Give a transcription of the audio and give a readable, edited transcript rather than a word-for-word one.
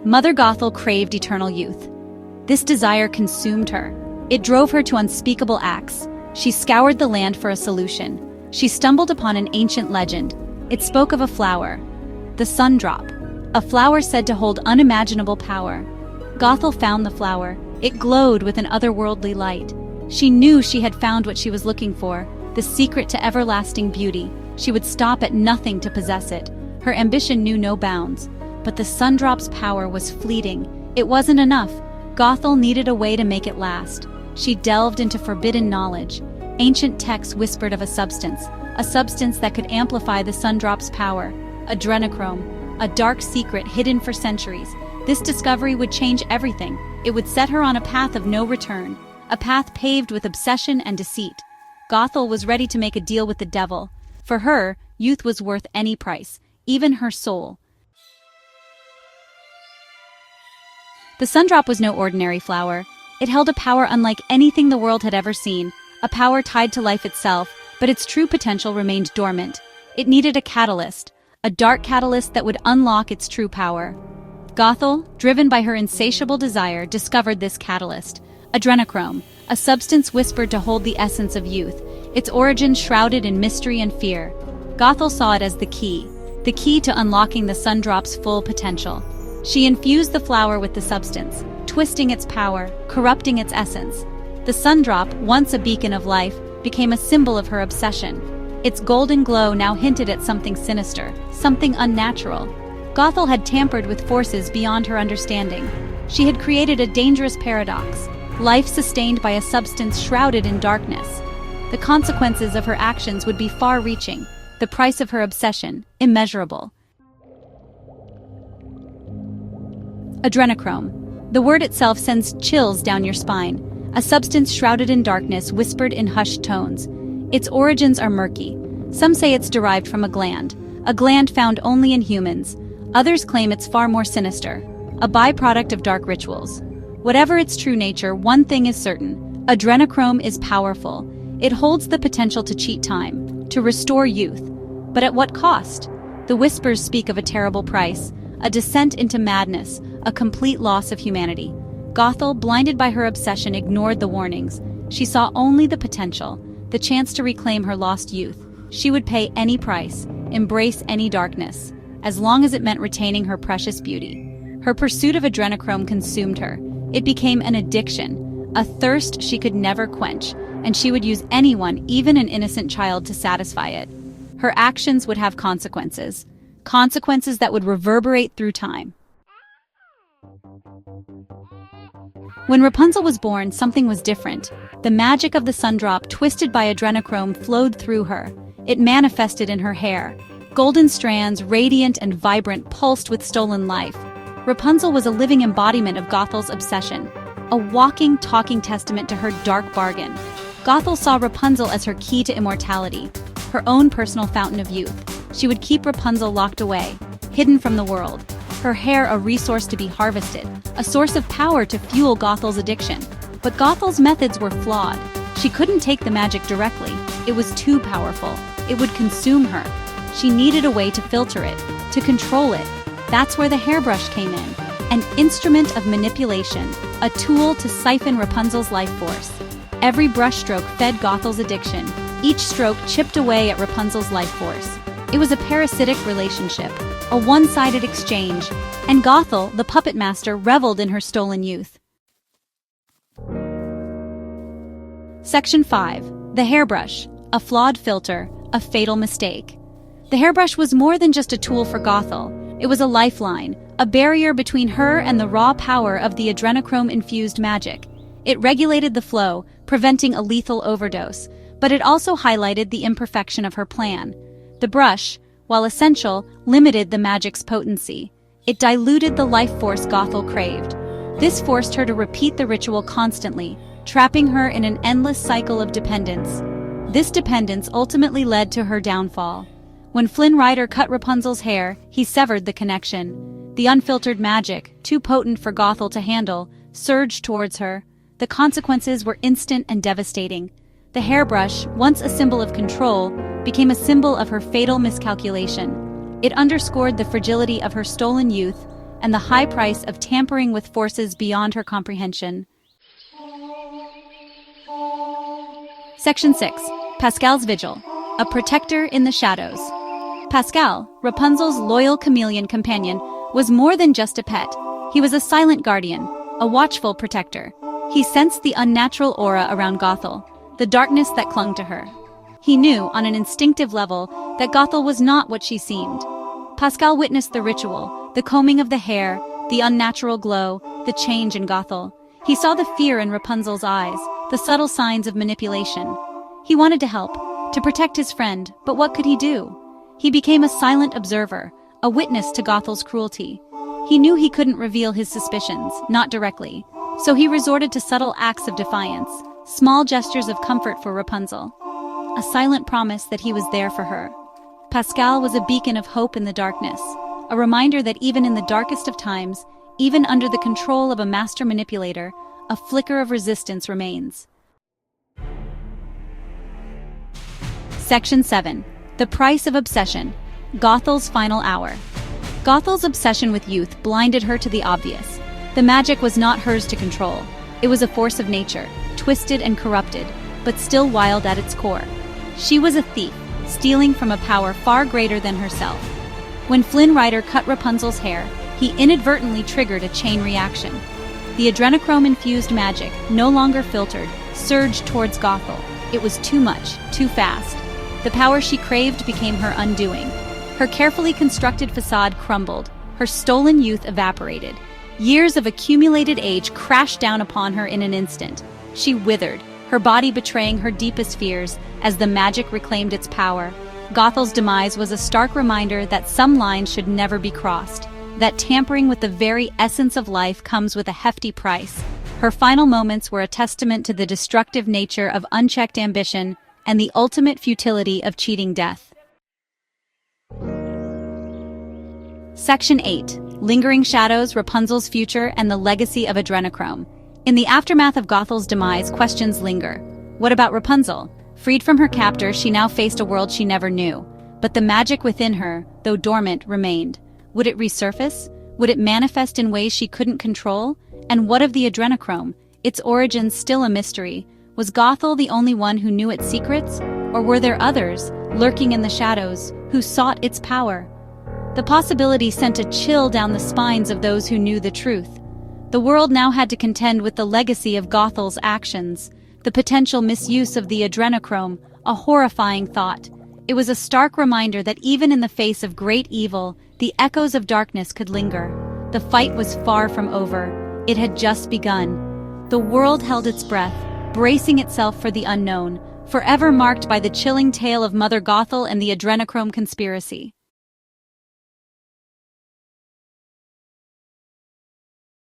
Mother Gothel craved eternal youth. This desire consumed her. It drove her to unspeakable acts. She scoured the land for a solution. She stumbled upon an ancient legend. It spoke of a flower, the Sundrop, a flower said to hold unimaginable power. Gothel found the flower. It glowed with an otherworldly light. She knew she had found what she was looking for, the secret to everlasting beauty. She would stop at nothing to possess it. Her ambition knew no bounds. But the Sundrop's power was fleeting. It wasn't enough. Gothel needed a way to make it last. She delved into forbidden knowledge. Ancient texts whispered of a substance that could amplify the Sundrop's power. Adrenochrome, a dark secret hidden for centuries. This discovery would change everything. It would set her on a path of no return, a path paved with obsession and deceit. Gothel was ready to make a deal with the devil. For her, youth was worth any price, even her soul. The Sundrop was no ordinary flower. It held a power unlike anything the world had ever seen, a power tied to life itself, but its true potential remained dormant. It needed a catalyst, a dark catalyst that would unlock its true power. Gothel, driven by her insatiable desire, discovered this catalyst, Adrenochrome, a substance whispered to hold the essence of youth, its origin shrouded in mystery and fear. Gothel saw it as the key to unlocking the Sundrop's full potential. She infused the flower with the substance, twisting its power, corrupting its essence. The Sundrop, once a beacon of life, became a symbol of her obsession. Its golden glow now hinted at something sinister, something unnatural. Gothel had tampered with forces beyond her understanding. She had created a dangerous paradox, life sustained by a substance shrouded in darkness. The consequences of her actions would be far-reaching, the price of her obsession, immeasurable. Adrenochrome. The word itself sends chills down your spine. A substance shrouded in darkness, whispered in hushed tones. Its origins are murky. Some say it's derived from a gland found only in humans. Others claim it's far more sinister, a byproduct of dark rituals. Whatever its true nature, one thing is certain: Adrenochrome is powerful. It holds the potential to cheat time, to restore youth. But at what cost? The whispers speak of a terrible price, a descent into madness, a complete loss of humanity. Gothel, blinded by her obsession, ignored the warnings. She saw only the potential, the chance to reclaim her lost youth. She would pay any price, embrace any darkness, as long as it meant retaining her precious beauty. Her pursuit of Adrenochrome consumed her. It became an addiction, a thirst she could never quench, and she would use anyone, even an innocent child, to satisfy it. Her actions would have consequences that would reverberate through time. When Rapunzel was born, something was different. The magic of the Sundrop, twisted by Adrenochrome, flowed through her. It manifested in her hair. Golden strands, radiant and vibrant, pulsed with stolen life. Rapunzel was a living embodiment of Gothel's obsession, a walking, talking testament to her dark bargain. Gothel saw Rapunzel as her key to immortality, her own personal fountain of youth. She would keep Rapunzel locked away, hidden from the world. Her hair a resource to be harvested, a source of power to fuel Gothel's addiction. But Gothel's methods were flawed. She couldn't take the magic directly. It was too powerful. It would consume her. She needed a way to filter it, to control it. That's where the hairbrush came in, an instrument of manipulation, a tool to siphon Rapunzel's life force. Every brushstroke fed Gothel's addiction. Each stroke chipped away at Rapunzel's life force. It was a parasitic relationship, a one-sided exchange, and Gothel, the puppet master, reveled in her stolen youth. Section 5. The hairbrush, a flawed filter, a fatal mistake. The hairbrush was more than just a tool for Gothel. It was a lifeline, a barrier between her and the raw power of the Adrenochrome-infused magic. It regulated the flow, preventing a lethal overdose, but it also highlighted the imperfection of her plan. The brush, while essential, limited the magic's potency. It diluted the life force Gothel craved. This forced her to repeat the ritual constantly, trapping her in an endless cycle of dependence. This dependence ultimately led to her downfall. When Flynn Rider cut Rapunzel's hair, he severed the connection. The unfiltered magic, too potent for Gothel to handle, surged towards her. The consequences were instant and devastating. The hairbrush, once a symbol of control, became a symbol of her fatal miscalculation. It underscored the fragility of her stolen youth. and the high price of tampering with forces beyond her comprehension. Section 6. Pascal's Vigil. A protector in the shadows. Pascal, Rapunzel's loyal chameleon companion, was more than just a pet. He was a silent guardian, a watchful protector. He sensed the unnatural aura around Gothel, the darkness that clung to her. He knew, on an instinctive level, that Gothel was not what she seemed. Pascal witnessed the ritual, the combing of the hair, the unnatural glow, the change in Gothel. He saw the fear in Rapunzel's eyes, the subtle signs of manipulation. He wanted to help, to protect his friend, but what could he do? He became a silent observer, a witness to Gothel's cruelty. He knew he couldn't reveal his suspicions, not directly, so he resorted to subtle acts of defiance, small gestures of comfort for Rapunzel, a silent promise that he was there for her. Pascal was a beacon of hope in the darkness, a reminder that even in the darkest of times, even under the control of a master manipulator, a flicker of resistance remains. Section 7. The Price of Obsession. Gothel's Final Hour. Gothel's obsession with youth blinded her to the obvious. The magic was not hers to control. It was a force of nature, twisted and corrupted, but still wild at its core. She was a thief, stealing from a power far greater than herself. When Flynn Rider cut Rapunzel's hair, he inadvertently triggered a chain reaction. The Adrenochrome-infused magic, no longer filtered, surged towards Gothel. It was too much, too fast. The power she craved became her undoing. Her carefully constructed facade crumbled, her stolen youth evaporated. Years of accumulated age crashed down upon her in an instant. She withered, her body betraying her deepest fears as the magic reclaimed its power. Gothel's demise was a stark reminder that some lines should never be crossed, that tampering with the very essence of life comes with a hefty price. Her final moments were a testament to the destructive nature of unchecked ambition and the ultimate futility of cheating death. Section 8. Lingering Shadows, Rapunzel's Future, and the Legacy of Adrenochrome. In the aftermath of Gothel's demise, questions linger. What about Rapunzel? Freed from her captor, she now faced a world she never knew. But the magic within her, though dormant, remained. Would it resurface? Would it manifest in ways she couldn't control? And what of the Adrenochrome? Its origins still a mystery. Was Gothel the only one who knew its secrets? Or were there others, lurking in the shadows, who sought its power? The possibility sent a chill down the spines of those who knew the truth. The world now had to contend with the legacy of Gothel's actions, the potential misuse of the Adrenochrome, a horrifying thought. It was a stark reminder that even in the face of great evil, the echoes of darkness could linger. The fight was far from over. It had just begun. The world held its breath, bracing itself for the unknown, forever marked by the chilling tale of Mother Gothel and the Adrenochrome conspiracy.